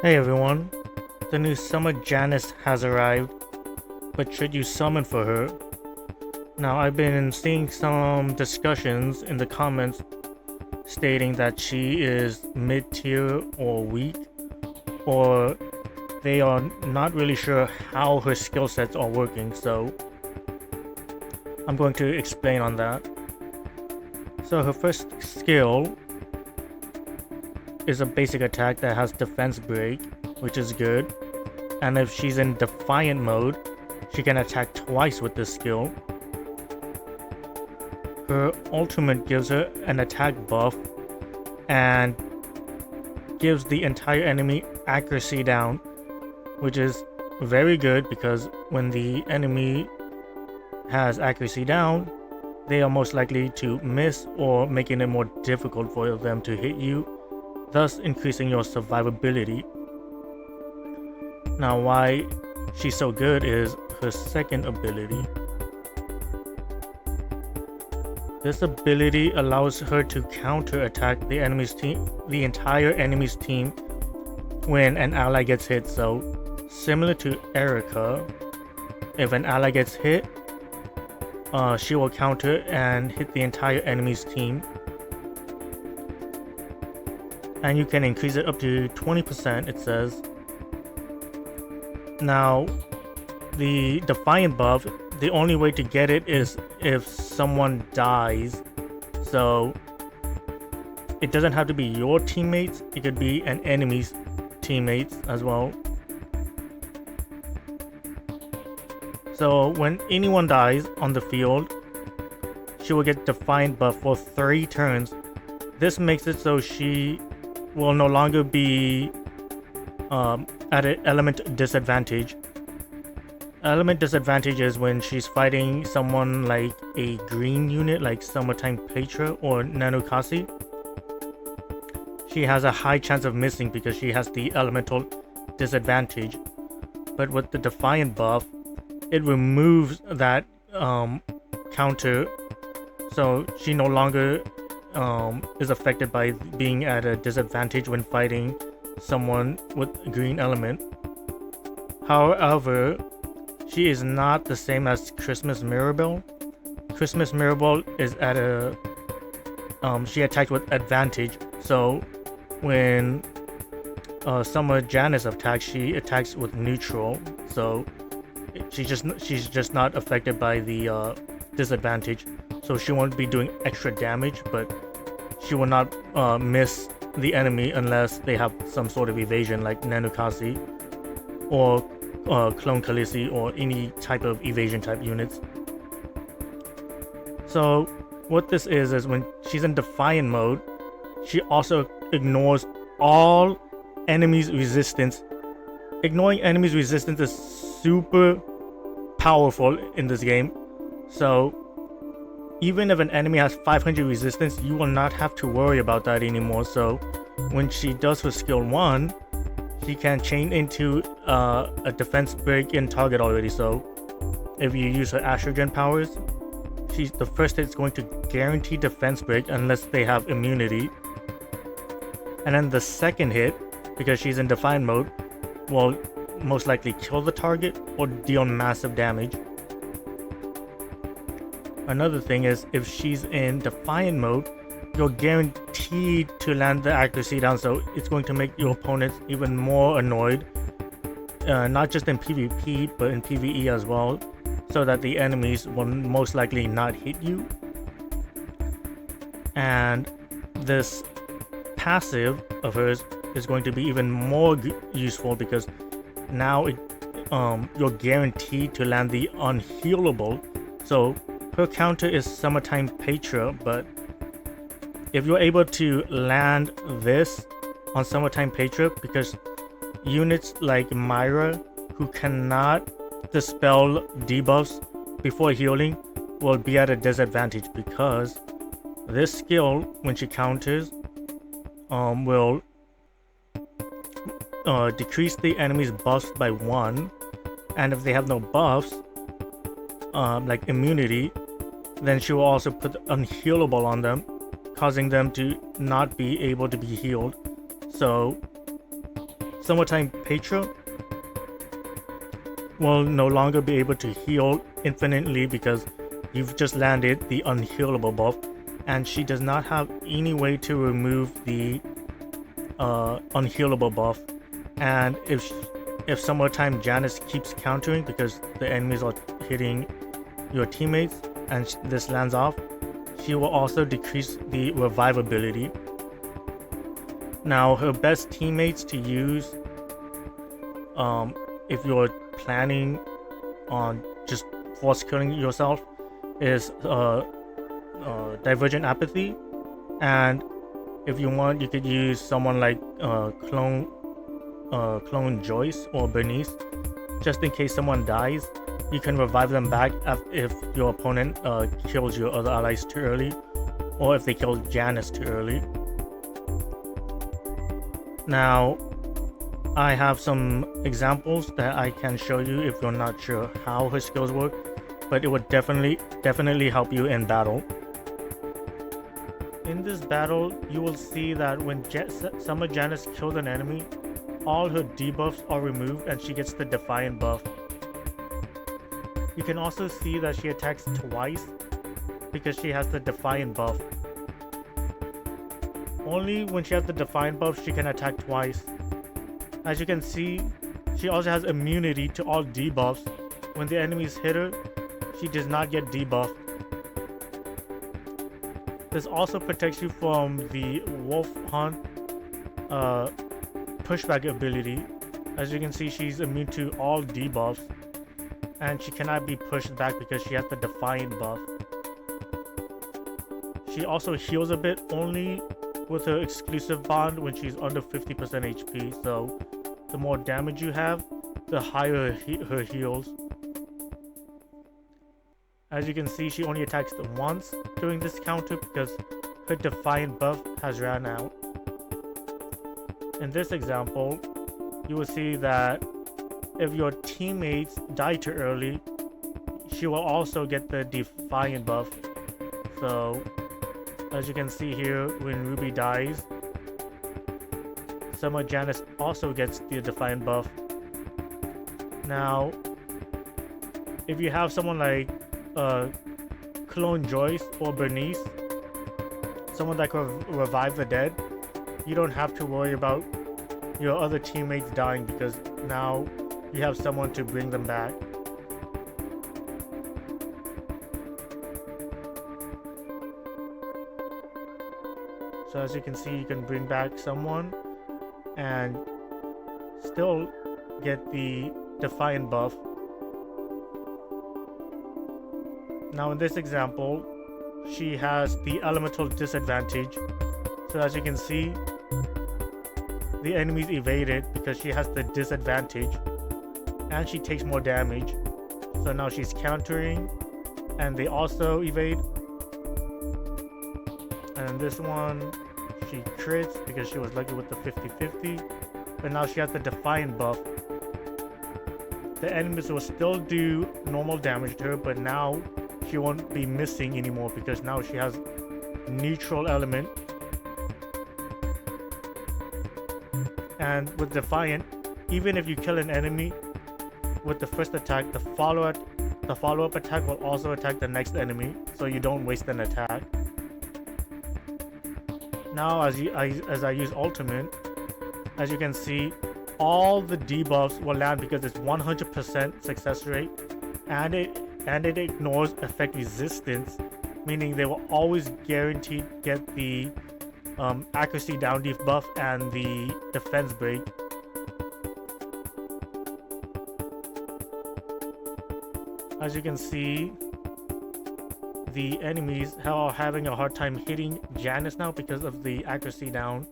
Hey everyone, the new Summer Janis has arrived, but should you summon for her? Now I've been seeing some discussions in the comments stating that she is mid-tier or weak, or they are not really sure how her skill sets are working, so I'm going to explain on that. So her first skill is a basic attack that has defense break, which is good. And if she's in Defiant Mode, she can attack twice with this skill. Her ultimate gives her an attack buff and gives the entire enemy accuracy down, which is very good because when the enemy has accuracy down, they are most likely to miss or making it more difficult for them to hit you, thus increasing your survivability. Now why she's so good is her second ability. This ability allows her to counter-attack the entire enemy's team when an ally gets hit. So similar to Erica, if an ally gets hit, she will counter and hit the entire enemy's team. And you can increase it up to 20%, it says. Now, the Defiant buff, the only way to get it is if someone dies. So, it doesn't have to be your teammates, it could be an enemy's teammates as well. So, when anyone dies on the field, she will get Defiant buff for 3 turns. This makes it so she will no longer be at an element disadvantage. Element disadvantage is when she's fighting someone like a green unit like Summertime Petra or Nanokasi. She has a high chance of missing because she has the elemental disadvantage. But with the Defiant buff, it removes that counter, so she no longer is affected by being at a disadvantage when fighting someone with a green element. However, she is not the same as Christmas Mirabelle. Christmas Mirabelle is at a she attacked with advantage, so when Summer Janis attacks, she attacks with neutral, so she's just not affected by the disadvantage. So she won't be doing extra damage, but she will not miss the enemy unless they have some sort of evasion like Nanokasi or Clone Khaleesi or any type of evasion type units. So what this is when she's in Defiant mode, she also ignores all enemies' resistance. Ignoring enemies' resistance is super powerful in this game. So even if an enemy has 500 resistance, you will not have to worry about that anymore. So when she does her skill 1, she can chain into a defense break in target already. So if you use her Astrogen powers, the first hit is going to guarantee defense break unless they have immunity. And then the second hit, because she's in Defiant mode, will most likely kill the target or deal massive damage. Another thing is, if she's in Defiant mode, you're guaranteed to land the accuracy down, so it's going to make your opponents even more annoyed. Not just in PvP, but in PvE as well, so that the enemies will most likely not hit you. And this passive of hers is going to be even more useful because now you're guaranteed to land the unhealable. So her counter is Summertime Petra, but if you're able to land this on Summertime Petra, because units like Myra, who cannot dispel debuffs before healing, will be at a disadvantage because this skill, when she counters, will decrease the enemy's buffs by 1, and if they have no buffs, like immunity, then she will also put unhealable on them, causing them to not be able to be healed. So Summertime Petra will no longer be able to heal infinitely because you've just landed the unhealable buff, and she does not have any way to remove the unhealable buff. And if Summertime Janis keeps countering because the enemies are hitting your teammates and this lands off, she will also decrease the revivability. Now, her best teammates to use, if you're planning on just force killing yourself, is Divergent Apathy, and if you want, you could use someone like Clone Joyce or Bernice. Just in case someone dies, you can revive them back if your opponent kills your other allies too early, or if they kill Janis too early. Now, I have some examples that I can show you if you're not sure how her skills work, but it would definitely help you in battle. In this battle, you will see that when Summer Janis kills an enemy, all her debuffs are removed and she gets the Defiant buff. You can also see that she attacks twice because she has the Defiant buff. Only when she has the Defiant buff she can attack twice. As you can see, she also has immunity to all debuffs. When the enemies hit her, she does not get debuffed. This also protects you from the Wolf Hunt pushback ability. As you can see, she's immune to all debuffs, and she cannot be pushed back because she has the Defiant buff. She also heals a bit, only with her exclusive bond when she's under 50% HP, so the more damage you have, the higher her heals. As you can see, she only attacks once during this counter because her Defiant buff has ran out. In this example, you will see that if your teammates die too early, she will also get the Defiant buff. So as you can see here, when Ruby dies, Summer Janis also gets the Defiant buff. Now, if you have someone like Clone Joyce or Bernice, someone that can revive the dead, you don't have to worry about your other teammates dying because now you have someone to bring them back. So as you can see, you can bring back someone and still get the Defiant buff. Now in this example, she has the elemental disadvantage. So as you can see, the enemies evade it because she has the disadvantage and she takes more damage. So now she's countering and they also evade. And this one, she crits because she was lucky with the 50-50, but now she has the Defiant buff. The enemies will still do normal damage to her, but now she won't be missing anymore because now she has neutral element. And with Defiant, even if you kill an enemy with the first attack, the follow-up attack will also attack the next enemy, so you don't waste an attack. Now as I use ultimate, as you can see, all the debuffs will land because it's 100% success rate, and it ignores effect resistance, meaning they will always guaranteed get the accuracy down debuff and the defense break. As you can see, the enemies are having a hard time hitting Janis now because of the accuracy down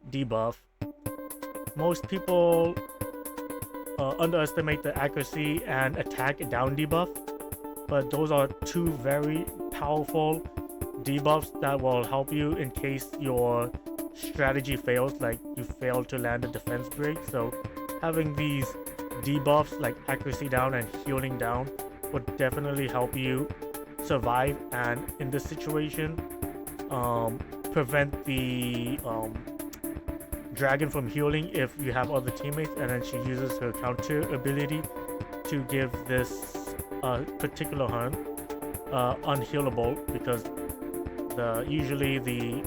debuff. Most people underestimate the accuracy and attack down debuff, but those are two very powerful debuffs that will help you in case your strategy fails, like you fail to land a defense break. So having these debuffs like accuracy down and healing down would definitely help you survive, and in this situation prevent the Dragon from healing if you have other teammates, and then she uses her counter ability to give this particular hunt unhealable, because usually the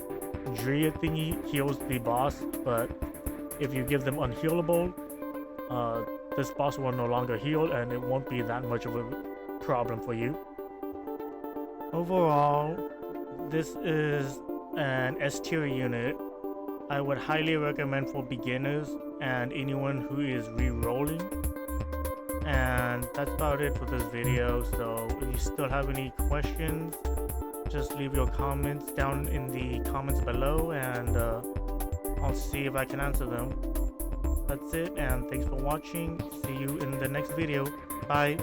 Drea thingy heals the boss, but if you give them unhealable, this boss will no longer heal and it won't be that much of a problem for you. Overall, this is an S tier unit. I would highly recommend for beginners and anyone who is re-rolling. And that's about it for this video. So if you still have any questions, just leave your comments down in the comments below, and I'll see if I can answer them. That's it, and thanks for watching. See you in the next video. Bye.